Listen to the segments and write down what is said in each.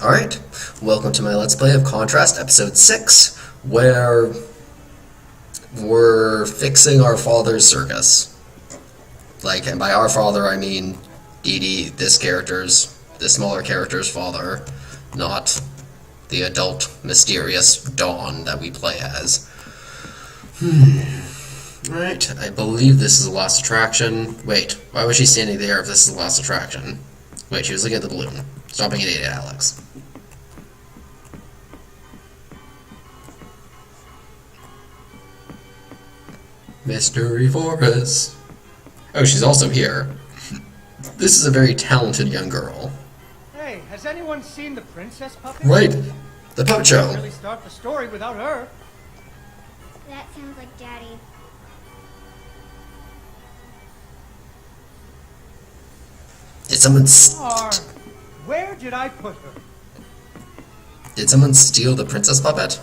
Alright, welcome to my Let's Play of Contrast, Episode 6, where we're fixing our father's circus. Like, and by our father I mean Dee Dee, this smaller character's father, not the adult, mysterious Dawn that we play as. Right, I believe this is the last attraction. Wait, why was she standing there if this is the last attraction? Wait, she was looking at the balloon. Stop being an idiot, Alex. Mystery Forest. Oh, she's also here. This is a very talented young girl. Hey, has anyone seen the princess puppet? Right, the puppet show. Can't really start the story without her. That sounds like Daddy. Did someone Where did I put her? Did someone steal the princess puppet?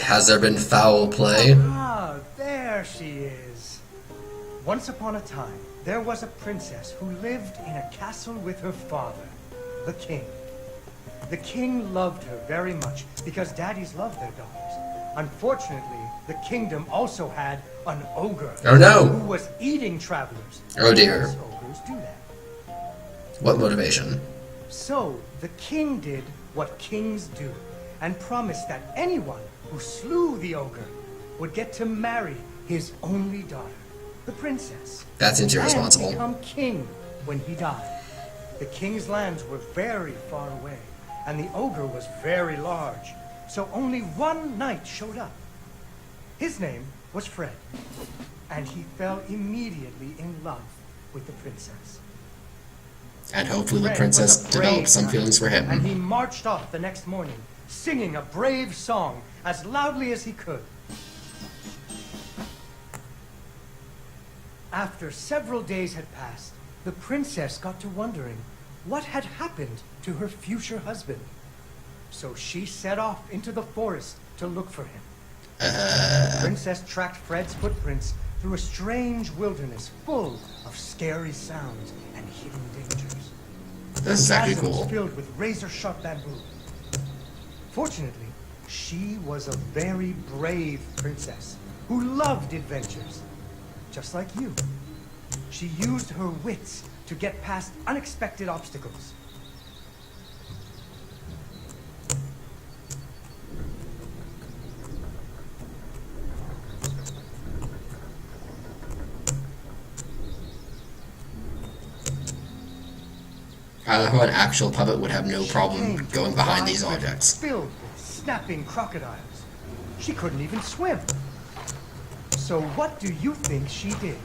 Has there been foul play? Ah, there she is. Once upon a time, there was a princess who lived in a castle with her father, the king. The king loved her very much because daddies loved their daughters. Unfortunately, the kingdom also had an ogre. Oh no! Who was eating travelers. Oh dear. Most ogres do that. What motivation? So, the king did what kings do, and promised that anyone who slew the ogre would get to marry his only daughter, the princess. That seems irresponsible. And become king when he died. The king's lands were very far away, and the ogre was very large, so only one knight showed up. His name was Fred, and he fell immediately in love with the princess. And hopefully the Fred princess was a developed brave some knight, feelings for him. And he marched off the next morning, singing a brave song as loudly as he could. After several days had passed, the princess got to wondering what had happened to her future husband. So she set off into the forest to look for him. The princess tracked Fred's footprints through a strange wilderness full of scary sounds and hidden dangers. This is actually Chasms cool. filled with razor-sharp bamboo. Fortunately, she was a very brave princess who loved adventures, just like you. She used her wits to get past unexpected obstacles. I love how an actual puppet would have no She problem came to going a behind wide these river objects. filled with snapping crocodiles. She couldn't even swim. So what do you think she did?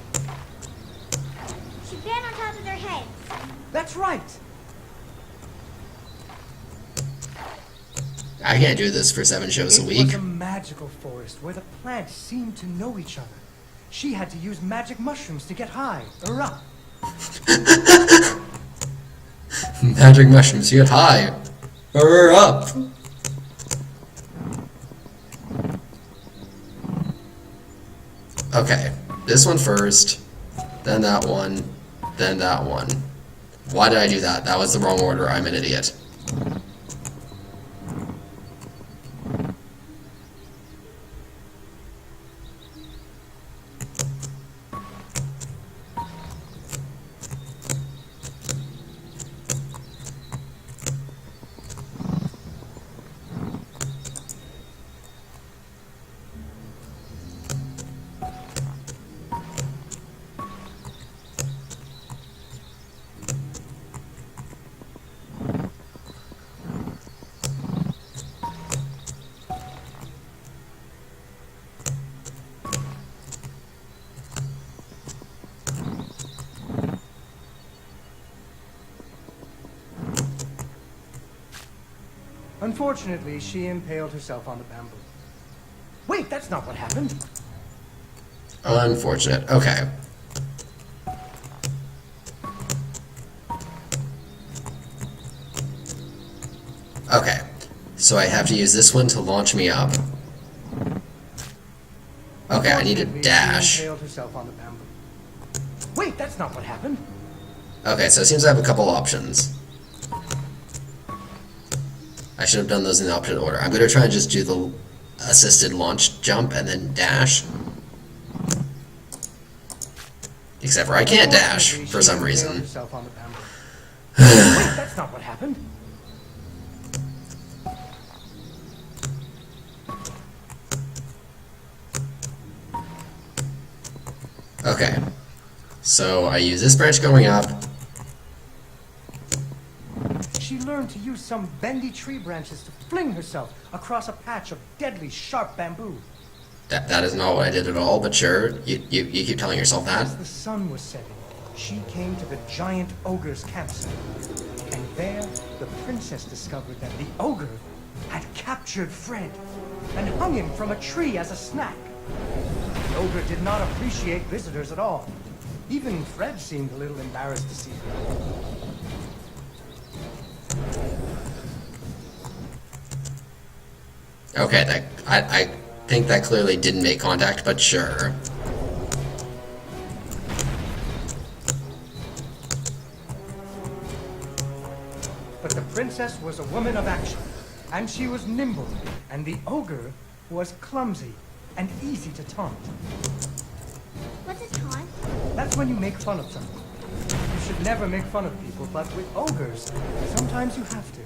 She ran on top of their heads. That's right. I can't do this for 7 shows a It week. was a magical forest where the plants seemed to know each other. She had to use magic mushrooms to get high or up. Magic mushrooms, you get high. Or up. Okay, this one first, then that one, then that one. Why did I do that? That was the wrong order. I'm an idiot. Unfortunately, she impaled herself on the bamboo. Wait, that's not what happened. Unfortunate. Okay. Okay. So I have to use this one to launch me up. Okay, I need a dash. She impaled herself on the bamboo. Wait, that's not what happened. Okay, so it seems I have a couple options. I should have done those in the opposite order. I'm going to try and just do the assisted launch jump and then dash. Except for I can't dash for some reason. Wait, that's not what happened. Okay. So I use this branch going up. She learned to use some bendy tree branches to fling herself across a patch of deadly sharp bamboo. That is not what I did at all, but sure. You keep telling yourself that. As the sun was setting, she came to the giant ogre's campsite. And there, the princess discovered that the ogre had captured Fred and hung him from a tree as a snack. The ogre did not appreciate visitors at all. Even Fred seemed a little embarrassed to see her. Okay, I think that clearly didn't make contact, but sure. But the princess was a woman of action, and she was nimble, and the ogre was clumsy and easy to taunt. What's a taunt? That's when you make fun of someone. You should never make fun of people, but with ogres, sometimes you have to.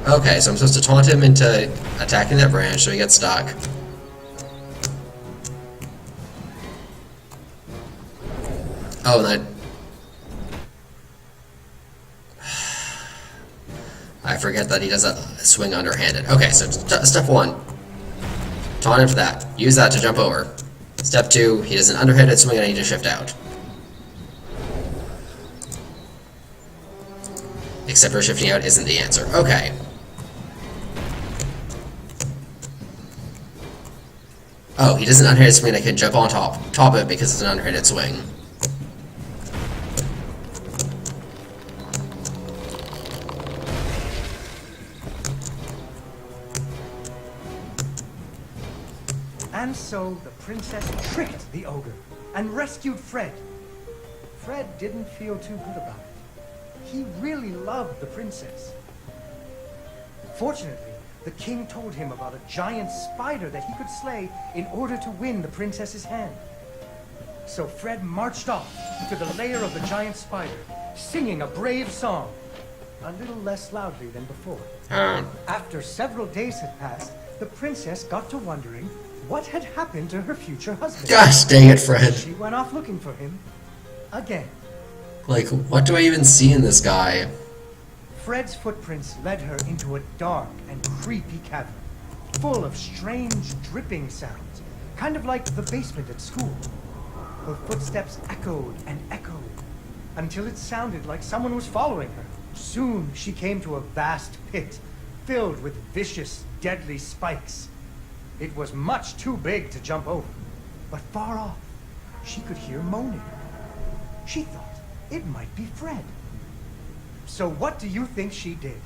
Okay, so I'm supposed to taunt him into attacking that branch so he gets stuck. Oh, and I forget that he does a swing underhanded. Okay, so step 1. Taunt him for that. Use that to jump over. Step 2, he does an underhanded swing and I need to shift out. Except for shifting out isn't the answer. Okay. Oh, he does an underhanded swing and I can jump on top of it because it's an underhanded swing. And so the princess tricked the ogre and rescued Fred. Fred didn't feel too good about it. He really loved the princess. Fortunately, the king told him about a giant spider that he could slay in order to win the princess's hand. So Fred marched off to the lair of the giant spider, singing a brave song, a little less loudly than before. After several days had passed, the princess got to wondering what had happened to her future husband. Gosh dang it, Fred. She went off looking for him again. Like, what do I even see in this guy? Fred's footprints led her into a dark and creepy cavern, full of strange dripping sounds, kind of like the basement at school. Her footsteps echoed and echoed, until it sounded like someone was following her. Soon she came to a vast pit, filled with vicious, deadly spikes. It was much too big to jump over, but far off, she could hear moaning. She thought it might be Fred. So what do you think she did?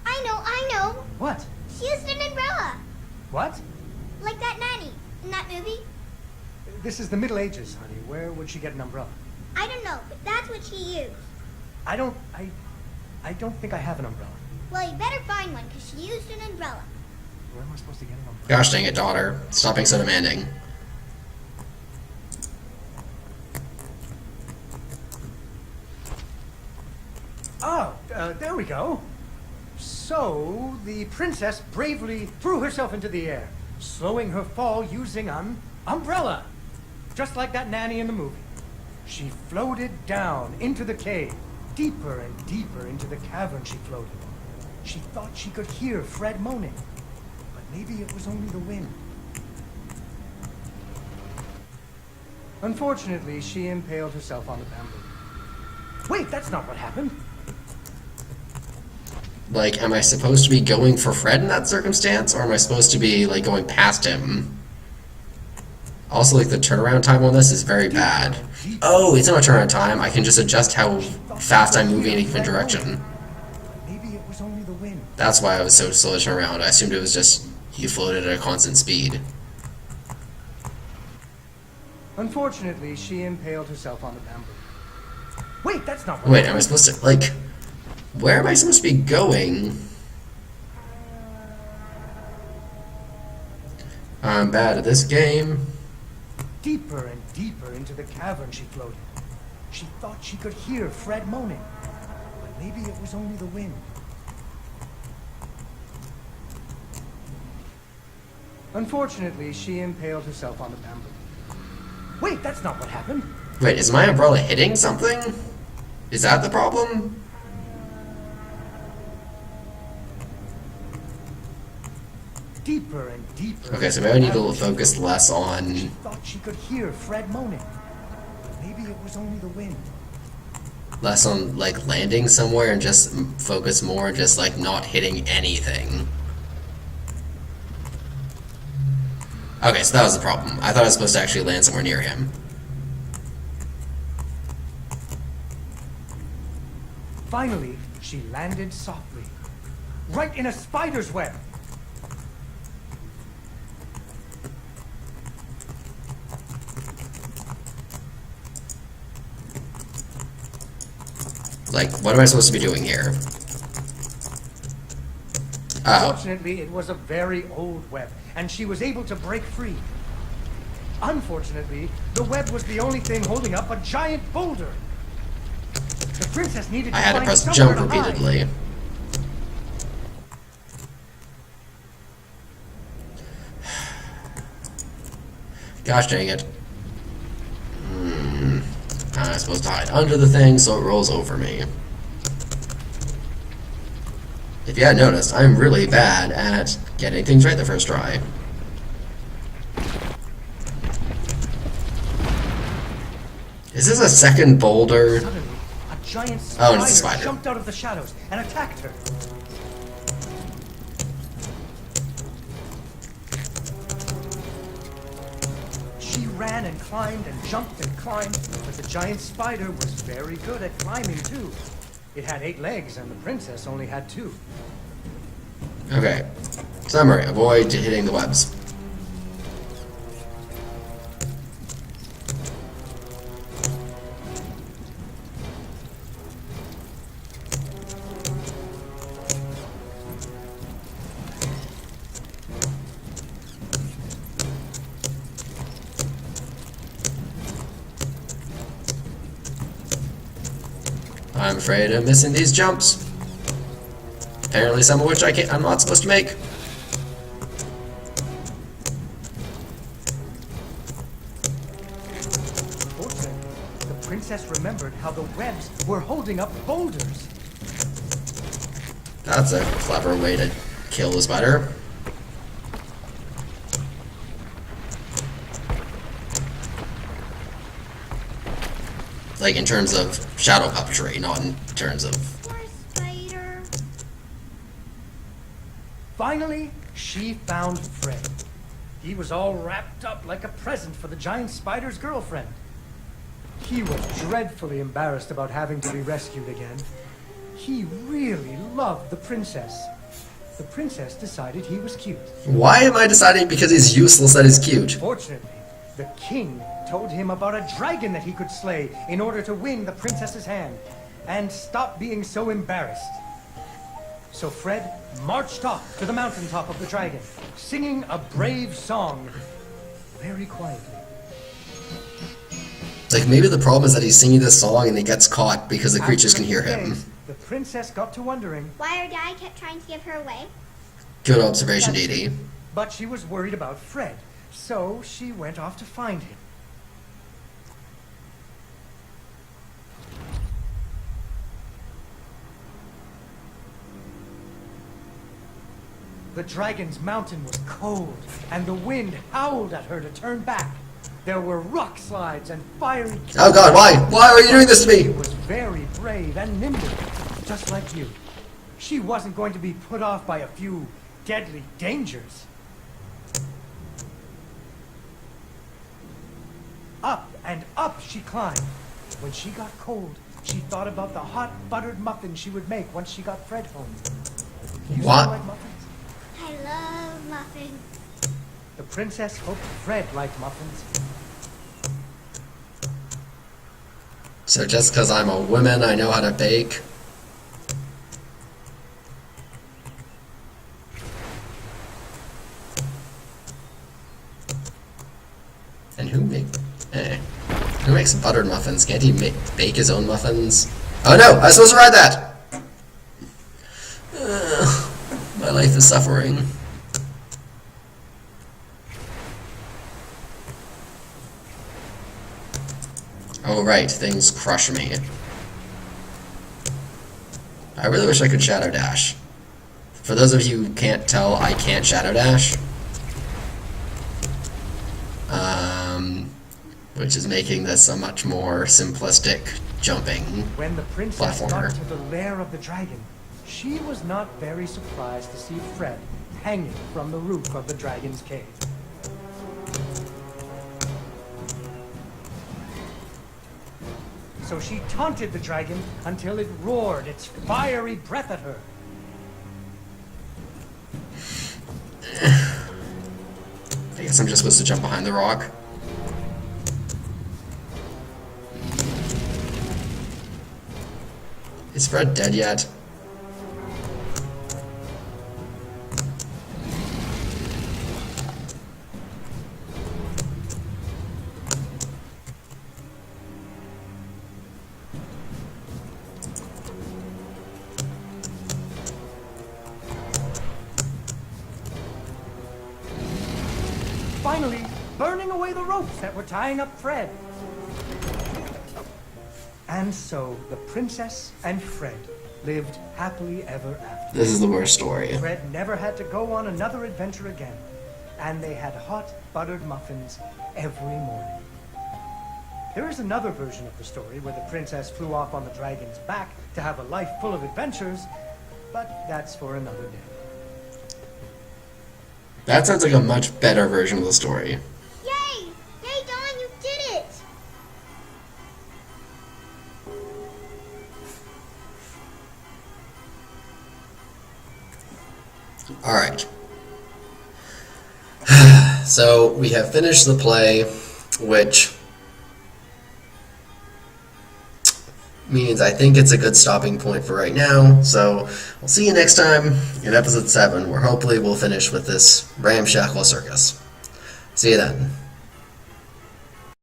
I know. What? She used an umbrella. What? Like that nanny in that movie. This is the Middle Ages, honey. Where would she get an umbrella? I don't know, but that's what she used. I don't think I have an umbrella. Well, you better find one, because she used an umbrella. Where am I supposed to get an umbrella? Gosh dang it, daughter. Stop being so demanding. Oh, there we go. So, the princess bravely threw herself into the air, slowing her fall using an umbrella. Just like that nanny in the movie. She floated down into the cave. Deeper and deeper into the cavern she floated. She thought she could hear Fred moaning. But maybe it was only the wind. Unfortunately, she impaled herself on the bamboo. Wait, that's not what happened. Like, am I supposed to be going for Fred in that circumstance, or am I supposed to be, like, going past him? Also, like, the turnaround time on this is very bad. Oh, it's not a turnaround time. I can just adjust how fast I'm moving in a given direction. Maybe it was only the wind. That's why I was so slow to turn around. I assumed it was just you floated at a constant speed. Unfortunately, she impaled herself on the bamboo. Wait, that's not what Wait, am I supposed to, like... Where am I supposed to be going? I'm bad at this game. Deeper and deeper into the cavern she floated. She thought she could hear Fred moaning, but maybe it was only the wind. Unfortunately, she impaled herself on the bamboo. Wait, that's not what happened. Wait, is my umbrella hitting something? Is that the problem? Deeper and deeper. Okay, so maybe I need to focus less on... She thought she could hear Fred moaning, but maybe it was only the wind. Less on, like, landing somewhere and just focus more on just, like, not hitting anything. Okay, so that was the problem. I thought I was supposed to actually land somewhere near him. Finally, she landed softly, right in a spider's web. Like, what am I supposed to be doing here? Oh. Fortunately, it was a very old web, and she was able to break free. Unfortunately, the web was the only thing holding up a giant boulder. The princess needed to I had to find press somewhere jump to hide. repeatedly. Gosh dang it. I'm supposed to hide under the thing so it rolls over me. If you hadn't noticed, I'm really bad at getting things right the first try. Is this a second boulder? Suddenly, a giant Oh, and it's a spider spider. jumped out of the shadows and attacked her. She ran and climbed and jumped and climbed, but the giant spider was very good at climbing too. It had 8 legs and the princess only had 2. Okay. Summary. Avoid hitting the webs. I'm afraid of missing these jumps. Apparently some of which I'm not supposed to make. Fortunately, the princess remembered how the webs were holding up boulders. That's a clever way to kill the spider. Like in terms of shadow puppetry, not in terms of... Poor spider. Finally, she found Fred. He was all wrapped up like a present for the giant spider's girlfriend. He was dreadfully embarrassed about having to be rescued again. He really loved the princess. The princess decided he was cute. Why am I deciding because he's useless that he's cute? Fortunately, the king told him about a dragon that he could slay in order to win the princess's hand and stop being so embarrassed. So Fred marched off to the mountaintop of the dragon, singing a brave song very quietly. Like maybe the problem is that he's singing this song and he gets caught because the creatures After can hear a few him. days, the princess got to wondering, Why her dad kept trying to give her away? Good observation, Dee Dee. but she was worried about Fred, so she went off to find him. The dragon's mountain was cold, and the wind howled at her to turn back. There were rock slides and fiery... Oh god, why? Why are you doing this to She me? was very brave and nimble, just like you. She wasn't going to be put off by a few deadly dangers. Up and up she climbed. When she got cold, she thought about the hot buttered muffin she would make once she got Fred home. You still What? like muffins? I love muffins. The princess hoped Fred liked muffins. So just because I'm a woman, I know how to bake. And who makes buttered muffins? Can't he bake his own muffins? Oh no! I was supposed to ride that! My life is suffering. Oh right, things crush me. I really wish I could shadow dash. For those of you who can't tell, I can't shadow dash. Which is making this a much more simplistic jumping When the princess platformer. got to the lair of the dragon, she was not very surprised to see Fred hanging from the roof of the dragon's cave. So she taunted the dragon until it roared its fiery breath at her. I guess I'm just supposed to jump behind the rock. Is Fred dead yet? Finally, burning away the ropes that were tying up Fred. And so, the princess and Fred lived happily ever after. This is the worst story. Fred never had to go on another adventure again, and they had hot buttered muffins every morning. There is another version of the story where the princess flew off on the dragon's back to have a life full of adventures, but that's for another day. That sounds like a much better version of the story. Yay! Yay, Dawn, you did it! Alright. So, we have finished the play, which means I think it's a good stopping point for right now. So, we'll see you next time in episode 7, where hopefully we'll finish with this ramshackle circus. See you then.